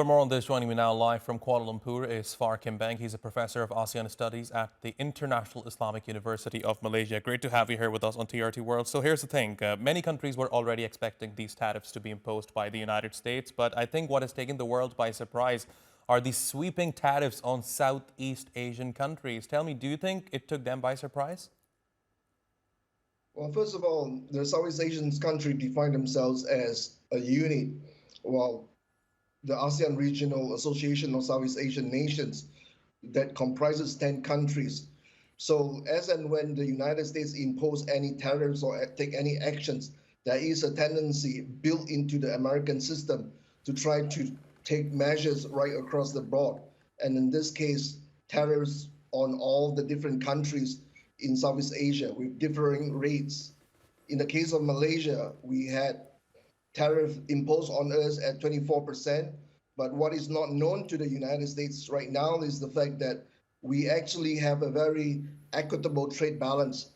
For more on this, joining me now live from Kuala Lumpur is Phar Kim Beng. He's a professor of ASEAN Studies at the International Islamic University of Malaysia. Great to have you here with us on TRT World. So here's the thing. Many countries were already expecting these tariffs to be imposed by the United States. But I think what has taken the world by surprise are these sweeping tariffs on Southeast Asian countries. Tell me, do you think it took them by surprise? Well, first of all, the Southeast Asian countries define themselves as a unit, while the ASEAN Regional Association of Southeast Asian Nations that comprises 10 countries. So as and when the United States impose any tariffs or take any actions, there is a tendency built into the American system to try to take measures right across the board. And in this case, tariffs on all the different countries in Southeast Asia with differing rates. In the case of Malaysia, we had tariff imposed on us at 24%. But what is not known to the United States right now is the fact that we actually have a very equitable trade balance.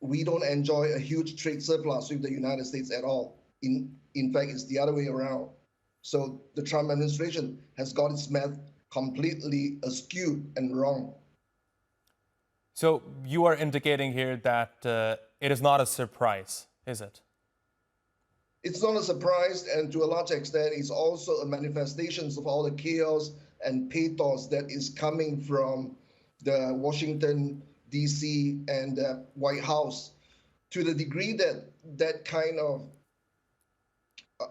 We don't enjoy a huge trade surplus with the United States at all. In fact, it's the other way around. So the Trump administration has got its math completely askew and wrong. So you are indicating here that it is not a surprise, is it? It's not a surprise, and to a large extent, it's also a manifestation of all the chaos and pathos that is coming from the Washington, D.C. and the White House, to the degree that that kind of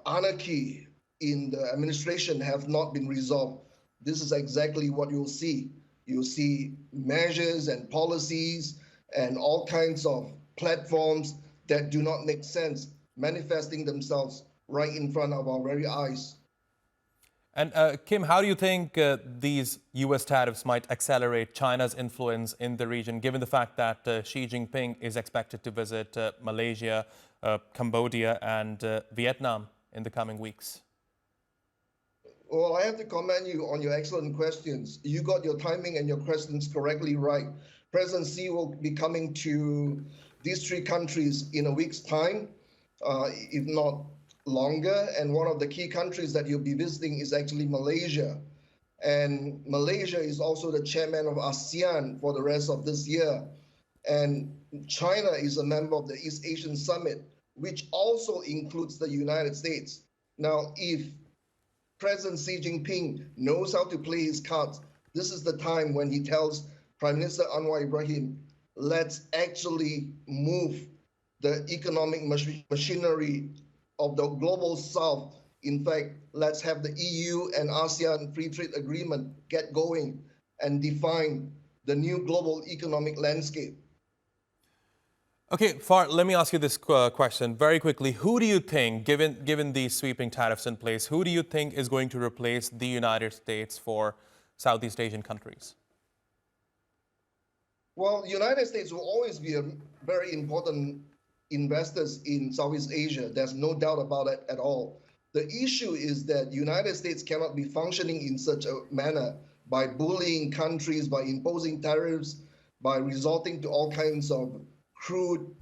anarchy in the administration have not been resolved. This is exactly what you'll see. You'll see measures and policies and all kinds of platforms that do not make sense manifesting themselves right in front of our very eyes. And Kim, how do you think these U.S. tariffs might accelerate China's influence in the region, given the fact that Xi Jinping is expected to visit Malaysia, Cambodia, and Vietnam in the coming weeks? Well, I have to commend you on your excellent questions. You got your timing and your questions correctly right. President Xi will be coming to these three countries in a week's time, if not longer. And one of the key countries that he'll be visiting is actually Malaysia. And Malaysia is also the chairman of ASEAN for the rest of this year. And China is a member of the East Asian Summit, which also includes the United States. Now, if President Xi Jinping knows how to play his cards, this is the time when he tells Prime Minister Anwar Ibrahim, let's actually move the economic machinery of the global South. In fact, let's have the EU and ASEAN free trade agreement get going and define the new global economic landscape. Okay, Phar, let me ask you this question very quickly. Who do you think, given these sweeping tariffs in place, who do you think is going to replace the United States for Southeast Asian countries? Well, the United States will always be a very important investors in Southeast Asia. There's no doubt about it at all. The issue is that the United States cannot be functioning in such a manner by bullying countries, by imposing tariffs, by resorting to all kinds of crude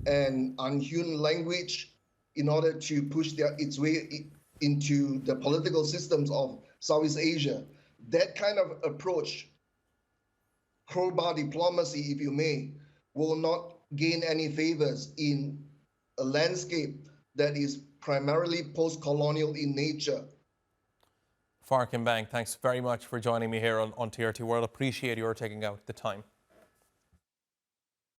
and unhuman language in order to push its way into the political systems of Southeast Asia. That kind of approach, crowbar diplomacy, if you may, will not gain any favors in a landscape that is primarily post-colonial in nature. Phar Kim Beng, thanks very much for joining me here on TRT World. Appreciate your taking out the time.